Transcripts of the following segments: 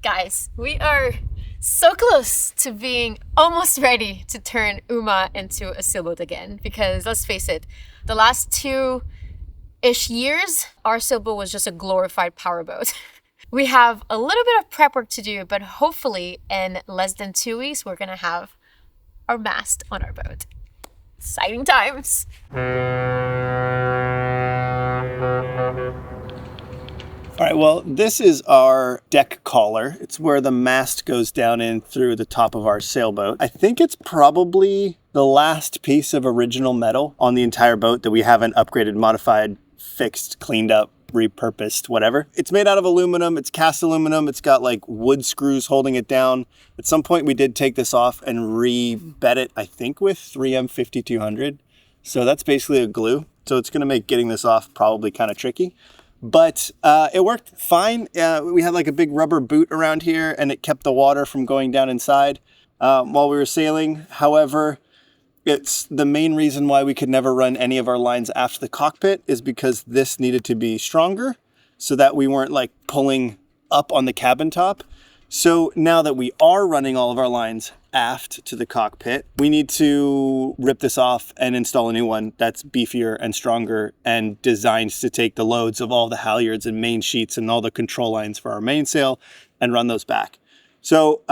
Guys, we are so close to being almost ready to turn Uma into a sailboat again. Because let's face it, the last 2-ish years, our sailboat was just a glorified powerboat. We have a little bit of prep work to do, but hopefully in less than 2 weeks, we're gonna have our mast on our boat. Exciting times. All right, well, this is our deck collar. It's where the mast goes down in through the top of our sailboat. I think it's probably the last piece of original metal on the entire boat that we haven't upgraded, modified, fixed, cleaned up, repurposed, whatever. It's made out of aluminum. It's cast aluminum. It's got like wood screws holding it down. At some point, we did take this off and re-bed it, I think, with 3M 5200. So that's basically a glue. So it's going to make getting this off probably kind of tricky. But it worked fine. We had like a big rubber boot around here and it kept the water from going down inside while we were sailing. However, it's the main reason why we could never run any of our lines aft the cockpit is because this needed to be stronger so that we weren't like pulling up on the cabin top. So now that we are running all of our lines aft to the cockpit, we need to rip this off and install a new one that's beefier and stronger and designed to take the loads of all the halyards and main sheets and all the control lines for our mainsail and run those back. So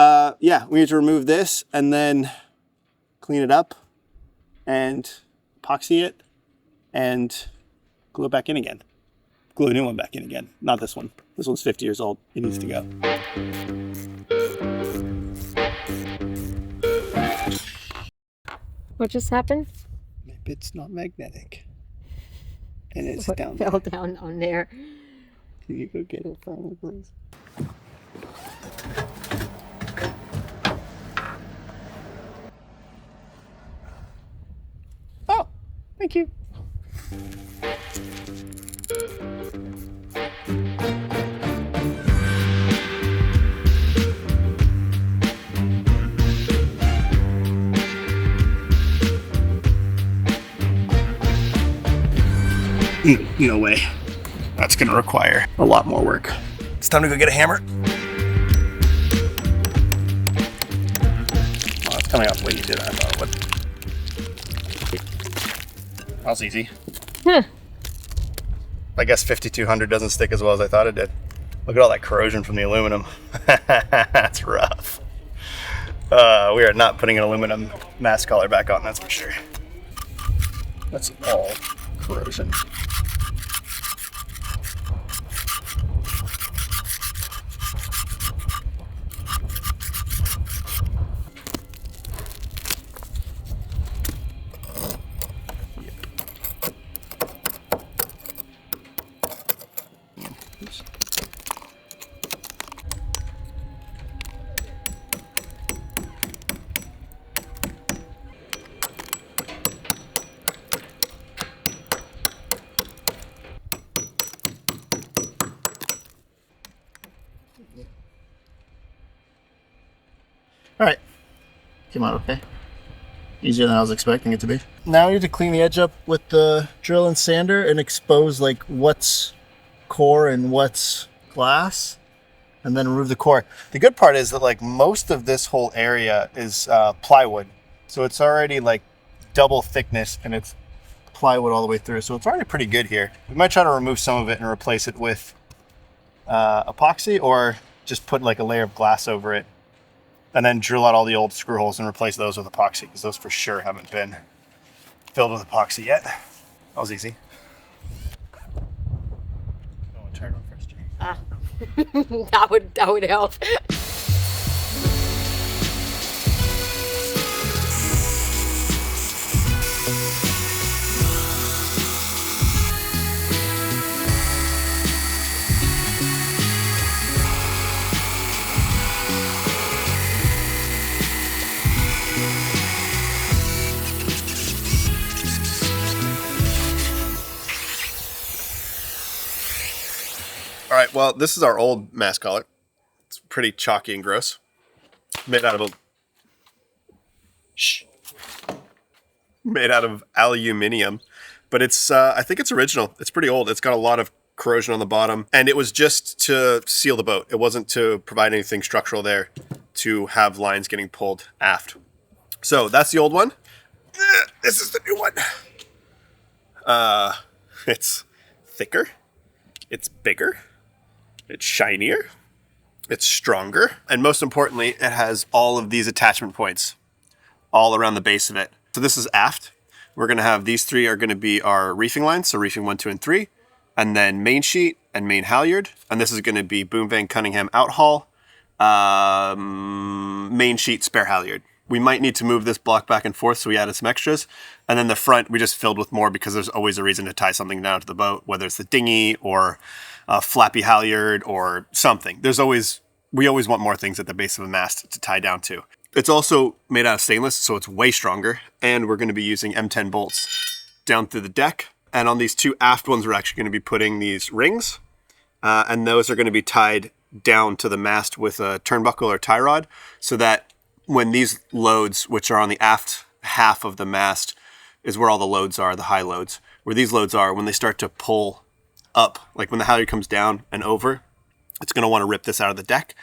yeah, we need to remove this and then clean it up and epoxy it and glue it back in again. Glue a new one back in again. Not this one. This one's 50 years old. It needs to go. What just happened? My bit's not magnetic. And it's What down fell there. down on there? Can you go get it for me, please? Oh, thank you. No way. That's gonna require a lot more work. It's time to go get a hammer. Oh, it's coming off way easier than I thought it would. That was easy. Huh. I guess 5200 doesn't stick as well as I thought it did. Look at all that corrosion from the aluminum. That's rough. We are not putting an aluminum mast collar back on, that's for sure. That's all corrosion. All right, came out okay. Easier than I was expecting it to be. Now we need to clean the edge up with the drill and sander and expose like what's core and what's glass, and then remove the core. The good part is that like most of this whole area is plywood, so it's already like double thickness and it's plywood all the way through, so it's already pretty good here. We might try to remove some of it and replace it with epoxy, or just put like a layer of glass over it and then drill out all the old screw holes and replace those with epoxy, because those for sure haven't been filled with epoxy yet. That was easy. Oh, turn on first, Jay. That would help. All right, well, this is our old mast collar. It's pretty chalky and gross. Made out of aluminium, but it's I think it's original. It's pretty old. It's got a lot of corrosion on the bottom. And it was just to seal the boat. It wasn't to provide anything structural there to have lines getting pulled aft. So that's the old one. This is the new one. It's thicker. It's bigger. It's shinier. It's stronger. And most importantly, it has all of these attachment points all around the base of it. So this is aft. We're going to have these three are going to be our reefing lines. So reefing 1, 2, and 3. And then main sheet and main halyard. And this is going to be Boom Van Cunningham outhaul, main sheet, spare halyard. We might need to move this block back and forth, so we added some extras. And then the front, we just filled with more because there's always a reason to tie something down to the boat, whether it's the dinghy or a flappy halyard or something. We always want more things at the base of a mast to tie down to. It's also made out of stainless, so it's way stronger. And we're going to be using M10 bolts down through the deck. And on these two aft ones, we're actually going to be putting these rings. And those are going to be tied down to the mast with a turnbuckle or tie rod, so that when these loads, which are on the aft half of the mast, is where all the loads are, the high loads, where these loads are, when they start to pull up, like when the halyard comes down and over, it's going to want to rip this out of the deck.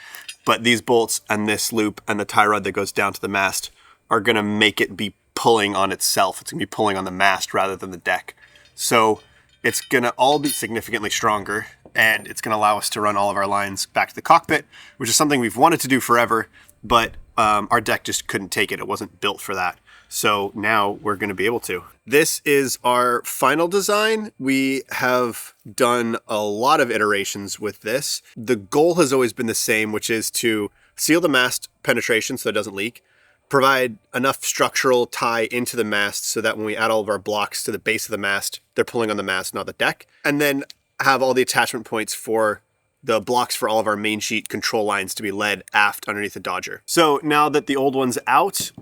But these bolts and this loop and the tie rod that goes down to the mast are going to make it be pulling on itself. It's going to be pulling on the mast rather than the deck. So it's going to all be significantly stronger, and it's going to allow us to run all of our lines back to the cockpit, which is something we've wanted to do forever, but our deck just couldn't take it. It wasn't built for that. So now we're going to be able to. This is our final design. We have done a lot of iterations with this. The goal has always been the same, which is to seal the mast penetration so it doesn't leak, provide enough structural tie into the mast so that when we add all of our blocks to the base of the mast, they're pulling on the mast, not the deck, and then have all the attachment points for the blocks for all of our main sheet control lines to be led aft underneath the Dodger. So now that the old one's out,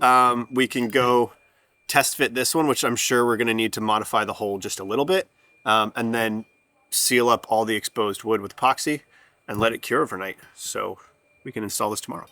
we can go test fit this one, which I'm sure we're going to need to modify the hull just a little bit, and then seal up all the exposed wood with epoxy and let it cure overnight. So we can install this tomorrow.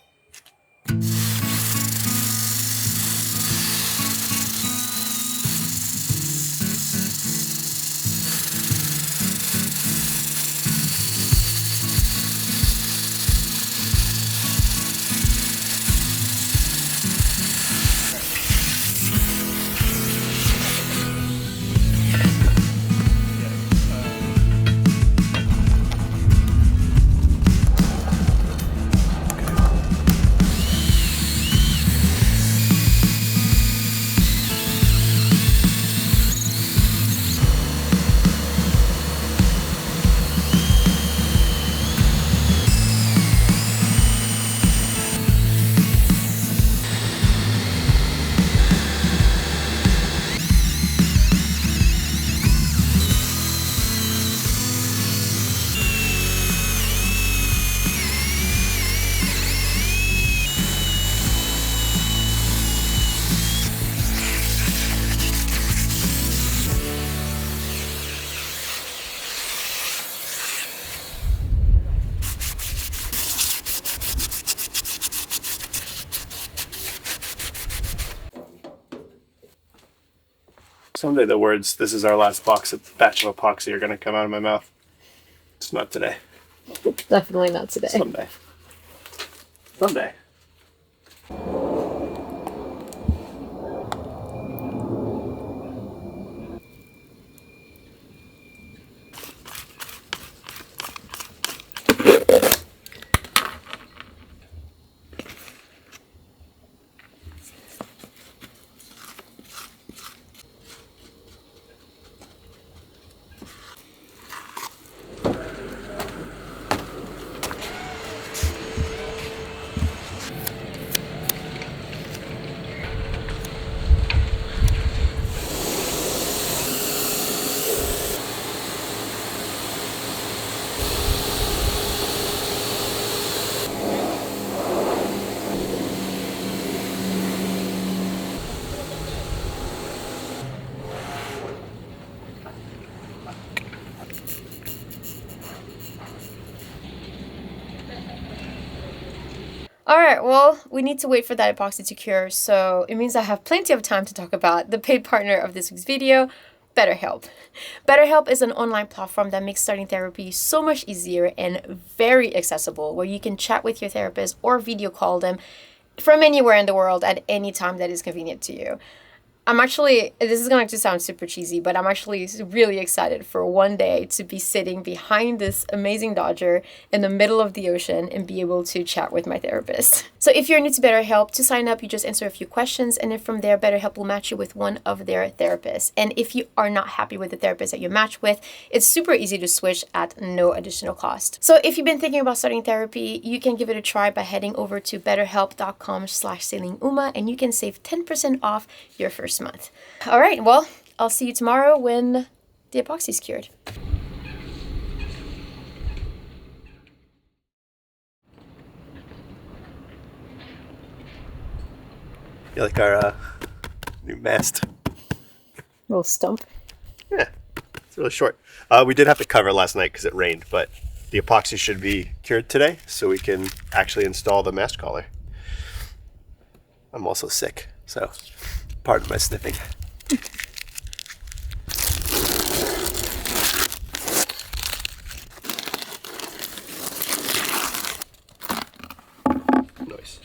Someday the words, "This is our last batch of epoxy," are going to come out of my mouth. It's not today. Definitely not today. Someday. Someday. All right, well, we need to wait for that epoxy to cure, so it means I have plenty of time to talk about the paid partner of this week's video, BetterHelp. BetterHelp is an online platform that makes starting therapy so much easier and very accessible, where you can chat with your therapist or video call them from anywhere in the world at any time that is convenient to you. This is going to sound super cheesy, but I'm actually really excited for one day to be sitting behind this amazing Dodger in the middle of the ocean and be able to chat with my therapist. So if you're new to BetterHelp, to sign up, you just answer a few questions, and then from there, BetterHelp will match you with one of their therapists. And if you are not happy with the therapist that you match with, it's super easy to switch at no additional cost. So if you've been thinking about starting therapy, you can give it a try by heading over to betterhelp.com/sailinguma, and you can save 10% off your first month. All right, well, I'll see you tomorrow when the epoxy's cured. You like our new mast? Little stump. Yeah, it's really short. We did have to cover it last night because it rained, but the epoxy should be cured today so we can actually install the mast collar. I'm also sick, so pardon my sniffing. Nice.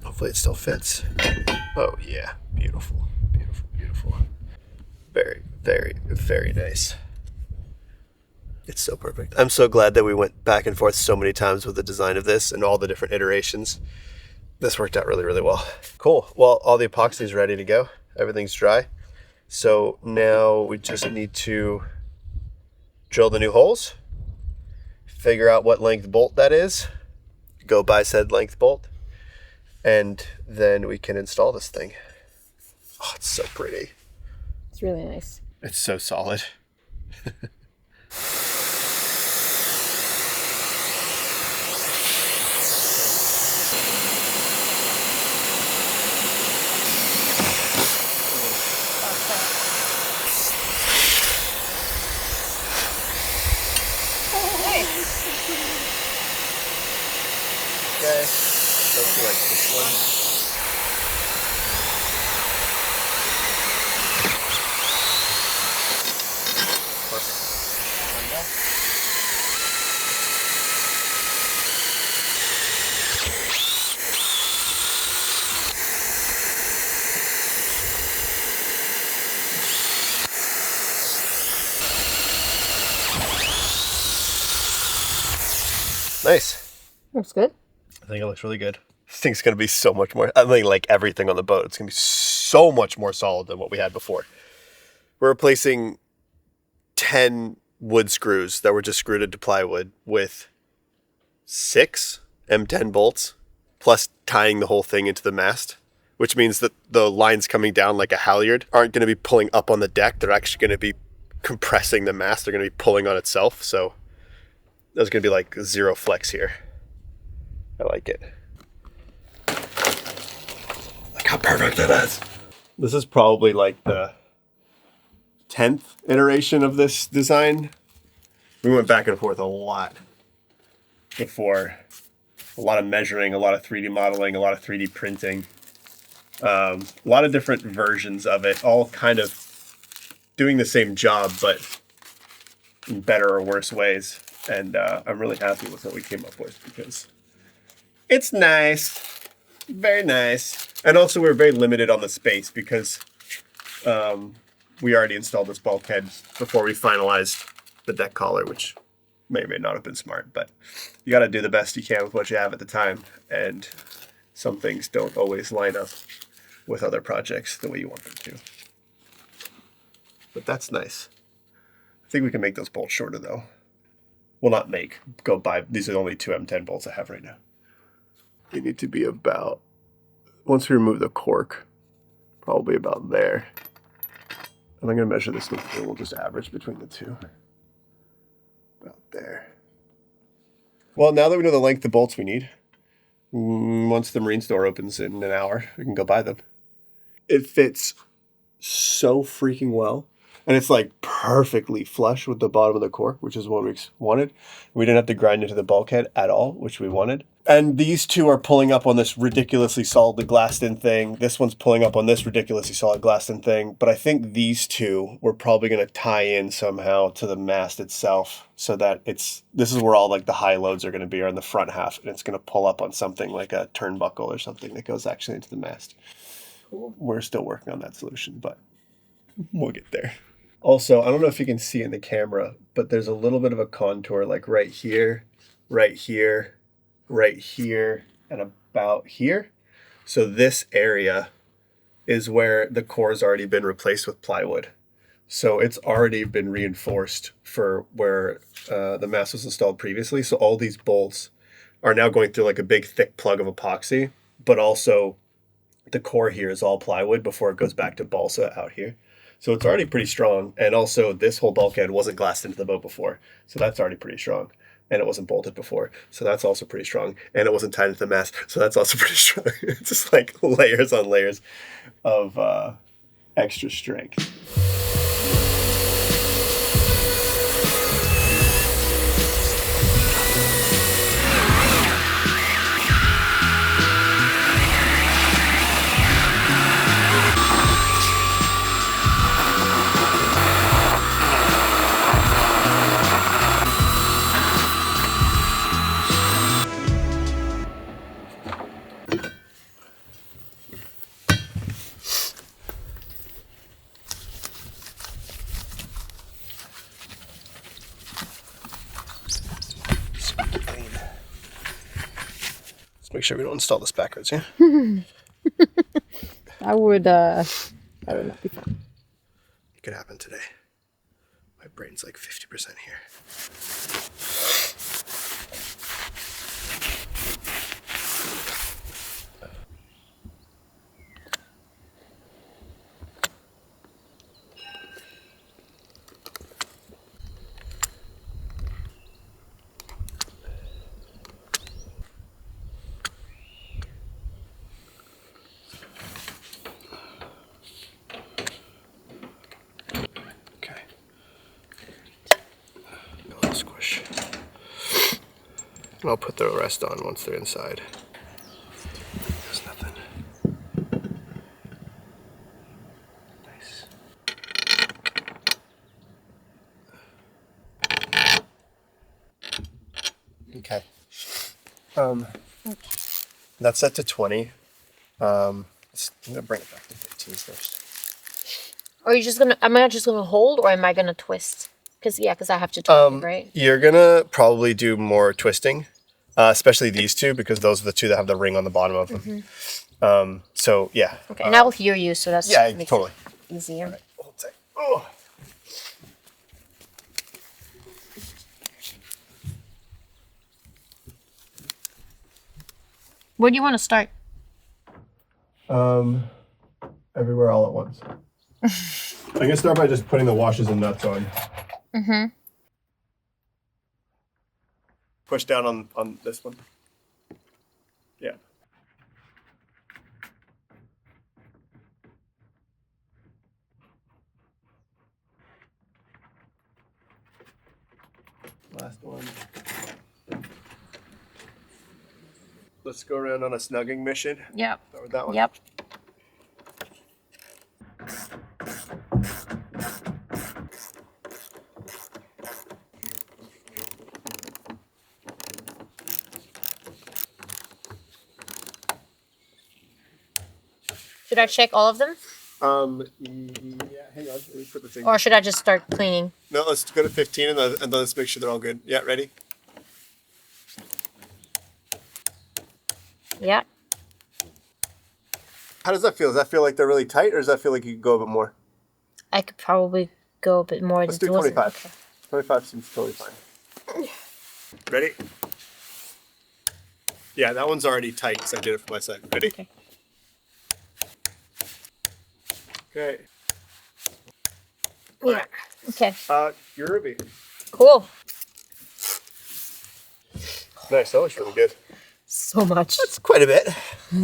Hopefully it still fits. Oh yeah, beautiful, beautiful, beautiful. Very, very, very nice. It's so perfect. I'm so glad that we went back and forth so many times with the design of this and all the different iterations. This worked out really, really well. Cool. Well, all the epoxy is ready to go. Everything's dry. So now we just need to drill the new holes, figure out what length bolt that is, go buy said length bolt, and then we can install this thing. Oh, it's so pretty. It's really nice. It's so solid. Okay, let's do like this one. Nice. Looks good. I think it looks really good. This thing's going to be so much more, I mean, like everything on the boat, it's going to be so much more solid than what we had before. We're replacing 10 wood screws that were just screwed into plywood with 6 M10 bolts, plus tying the whole thing into the mast, which means that the lines coming down like a halyard aren't going to be pulling up on the deck. They're actually going to be compressing the mast. They're going to be pulling on itself. So there's going to be like zero flex here. I like it. Look how perfect it is. This is probably like the 10th iteration of this design. We went back and forth a lot before. A lot of measuring, a lot of 3D modeling, a lot of 3D printing. A lot of different versions of it, all kind of doing the same job, but in better or worse ways. And I'm really happy with what we came up with because it's nice, very nice. And also we're very limited on the space because we already installed this bulkhead before we finalized the deck collar, which may or may not have been smart, but you got to do the best you can with what you have at the time. And some things don't always line up with other projects the way you want them to. But that's nice. I think we can make those bolts shorter though. Well, not make, go buy. These are the only 2 M10 bolts I have right now. They need to be about, once we remove the cork, probably about there. And I'm going to measure this one and we'll just average between the two. About there. Well, now that we know the length of bolts we need, Once the marine store opens in an hour, we can go buy them. It fits so freaking well. And it's like perfectly flush with the bottom of the cork, which is what we wanted. We didn't have to grind into the bulkhead at all, which we wanted. And these two are pulling up on this ridiculously solid glassed-in thing. This one's pulling up on this ridiculously solid glassed-in thing. But I think these two we're probably going to tie in somehow to the mast itself, so that this is where all like the high loads are going to be, are in the front half, and it's going to pull up on something like a turnbuckle or something that goes actually into the mast. We're still working on that solution, but we'll get there. Also, I don't know if you can see in the camera, but there's a little bit of a contour like right here, right here, right here, and about here. So this area is where the core's already been replaced with plywood. So it's already been reinforced for where the mast was installed previously. So all these bolts are now going through like a big thick plug of epoxy, but also the core here is all plywood before it goes back to balsa out here. So it's already pretty strong. And also this whole bulkhead wasn't glassed into the boat before. So that's already pretty strong. And it wasn't bolted before. So that's also pretty strong. And it wasn't tied into the mast. So that's also pretty strong. It's just like layers on layers of extra strength. Make sure we don't install this backwards, yeah? I would not be fun. It could happen today. My brain's like 50% here. I'll put the rest on once they're inside. There's nothing. Nice. Okay. That's set to 20. I'm gonna bring it back to 15 first. Am I just gonna hold, or am I gonna twist? Because I have to twist it, right? You're gonna probably do more twisting. Especially these two, because those are the two that have the ring on the bottom of them. So, yeah. Okay, and I will hear you, so that's makes totally it easier. All right, hold tight. Oh. Where do you want to start? Everywhere all at once. I'm going to start by just putting the washers and nuts on. Mm-hmm. Push down on this one. Yeah. Last one. Let's go around on a snugging mission. Yep. Start with that one. Yep. Should I check all of them? Yeah, hang on. Let me put the thing. Or should I just start cleaning? No, let's go to 15 and then let's make sure they're all good. Yeah, ready? Yeah. How does that feel? Does that feel like they're really tight, or does that feel like you could go a bit more? I could probably go a bit more. Let's do 25. Okay. 25 seems totally fine. Ready? Yeah, that one's already tight because I did it for my side. Ready? Okay. Okay. Yeah. Right. Okay. You're Ruby. Cool. Nice. That looks really good. So much. That's quite a bit.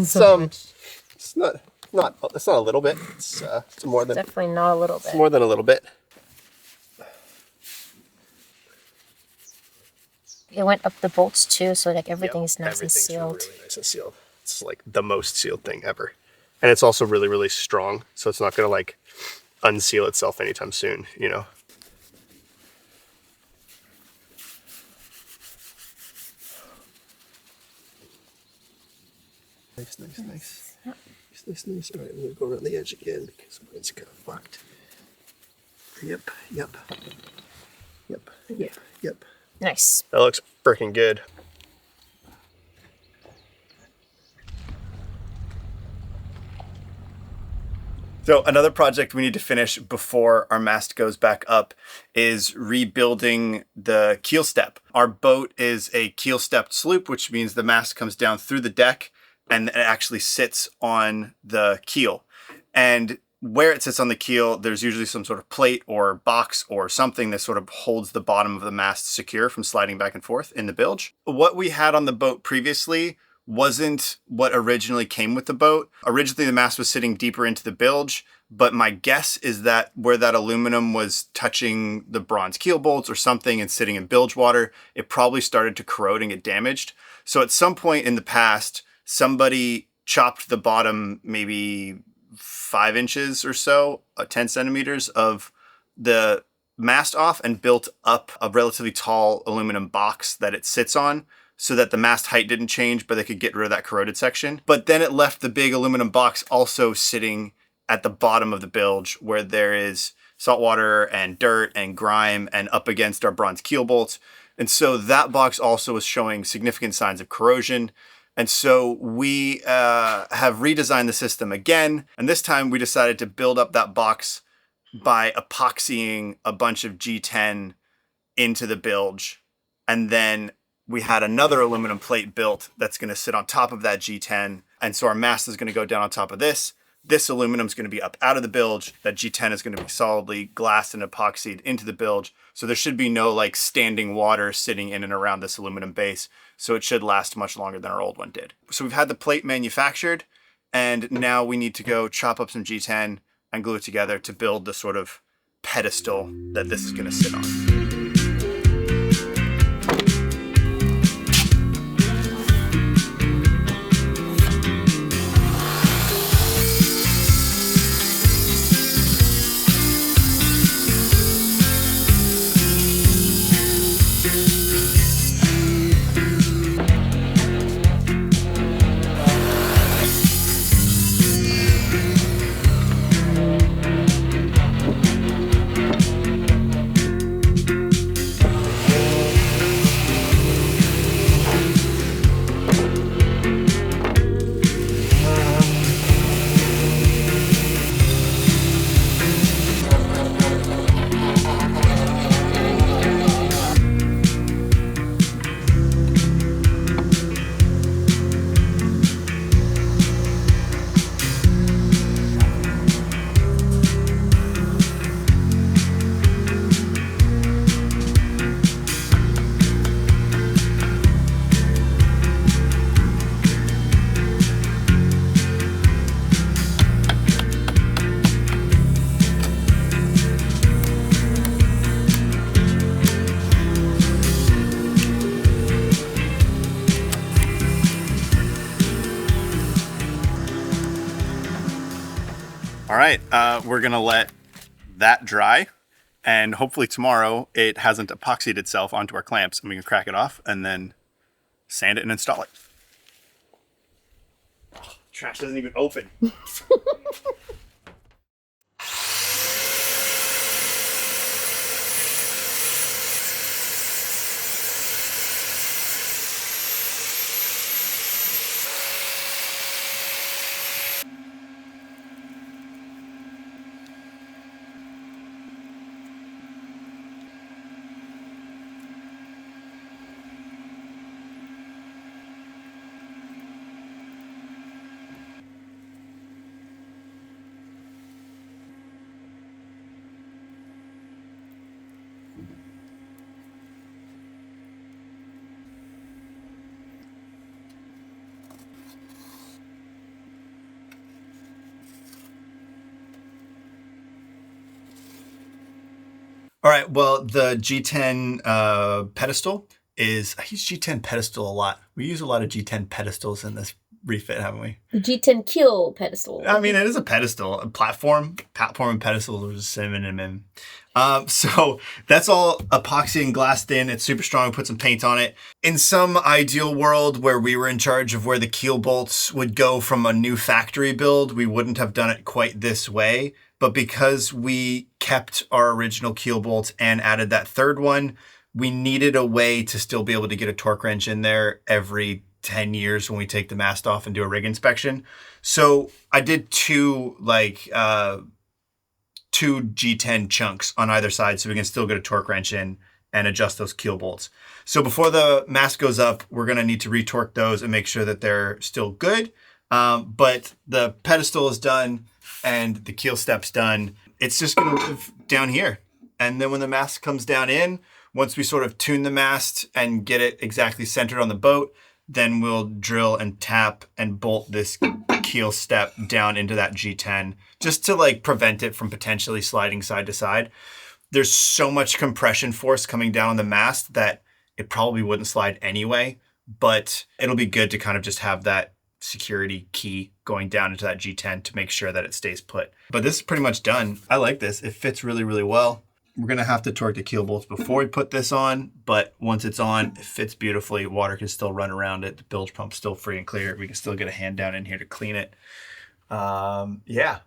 So much. It's not a little bit. It's more than Definitely not a little bit. It's more than a little bit. It went up the bolts too, so like everything is nice and Everything's sealed. really nice and sealed. It's like the most sealed thing ever. And it's also really, really strong, so it's not gonna like unseal itself anytime soon, you know. Nice. Nice. All right, I'm gonna go around the edge again because mine's kind of fucked. Yep. Nice. That looks freaking good. So another project we need to finish before our mast goes back up is rebuilding the keel step. Our boat is a keel stepped sloop, which means the mast comes down through the deck and it actually sits on the keel. And where it sits on the keel, there's usually some sort of plate or box or something that sort of holds the bottom of the mast secure from sliding back and forth in the bilge. What we had on the boat previously wasn't what originally came with the boat. Originally, the mast was sitting deeper into the bilge, but my guess is that where that aluminum was touching the bronze keel bolts or something and sitting in bilge water, it probably started to corrode and get damaged. So at some point in the past, somebody chopped the bottom maybe 5 inches or so, 10 centimeters of the mast off and built up a relatively tall aluminum box that it sits on so that the mast height didn't change, but they could get rid of that corroded section. But then it left the big aluminum box also sitting at the bottom of the bilge where there is salt water and dirt and grime and up against our bronze keel bolts. And so that box also was showing significant signs of corrosion. And so we have redesigned the system again. And this time we decided to build up that box by epoxying a bunch of G10 into the bilge. And then we had another aluminum plate built that's going to sit on top of that G10. And so our mast is going to go down on top of this. This aluminum is going to be up out of the bilge. That G10 is going to be solidly glassed and epoxied into the bilge. So there should be no like standing water sitting in and around this aluminum base. So it should last much longer than our old one did. So we've had the plate manufactured and now we need to go chop up some G10 and glue it together to build the sort of pedestal that this is going to sit on. All right, we're gonna let that dry and hopefully tomorrow it hasn't epoxied itself onto our clamps and we can crack it off and then sand it and install it. Oh, trash doesn't even open. All right, well, the G10 pedestal is, I use G10 pedestal a lot. We use a lot of G10 pedestals in this refit, haven't we? The G10 keel pedestal. I mean, it is a pedestal, a platform. Platform and pedestal are just synonym. So that's all epoxy and glassed in. It's super strong. Put some paint on it. In some ideal world where we were in charge of where the keel bolts would go from a new factory build, we wouldn't have done it quite this way. But because we kept our original keel bolts and added that third one, we needed a way to still be able to get a torque wrench in there every 10 years when we take the mast off and do a rig inspection. So I did two G10 chunks on either side so we can still get a torque wrench in and adjust those keel bolts. So before the mast goes up, we're going to need to retorque those and make sure that they're still good. But the pedestal is done and the keel step's done. It's just going to live down here. And then when the mast comes down in, once we sort of tune the mast and get it exactly centered on the boat, then we'll drill and tap and bolt this keel step down into that G10 just to like prevent it from potentially sliding side to side. There's so much compression force coming down on the mast that it probably wouldn't slide anyway, but it'll be good to kind of just have that security key going down into that G10 to make sure that it stays put. But this is pretty much done. I like this. It fits really, really well. We're going to have to torque the keel bolts before we put this on, but once it's on, it fits beautifully. Water can still run around it. The bilge pump's still free and clear. We can still get a hand down in here to clean it. Yeah,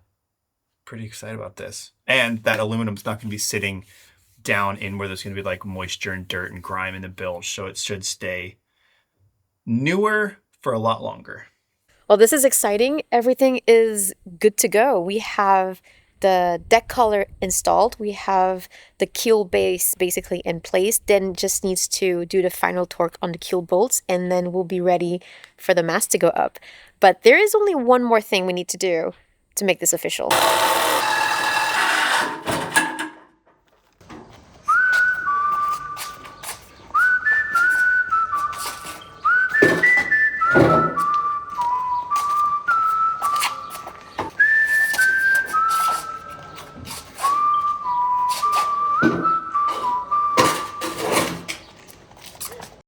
pretty excited about this. And that aluminum's not going to be sitting down in where there's going to be like moisture and dirt and grime in the bilge, so it should stay newer for a lot longer. Well, this is exciting. Everything is good to go. We have the deck collar installed. We have the keel base basically in place. Then just needs to do the final torque on the keel bolts, and then we'll be ready for the mast to go up. But there is only one more thing we need to do to make this official.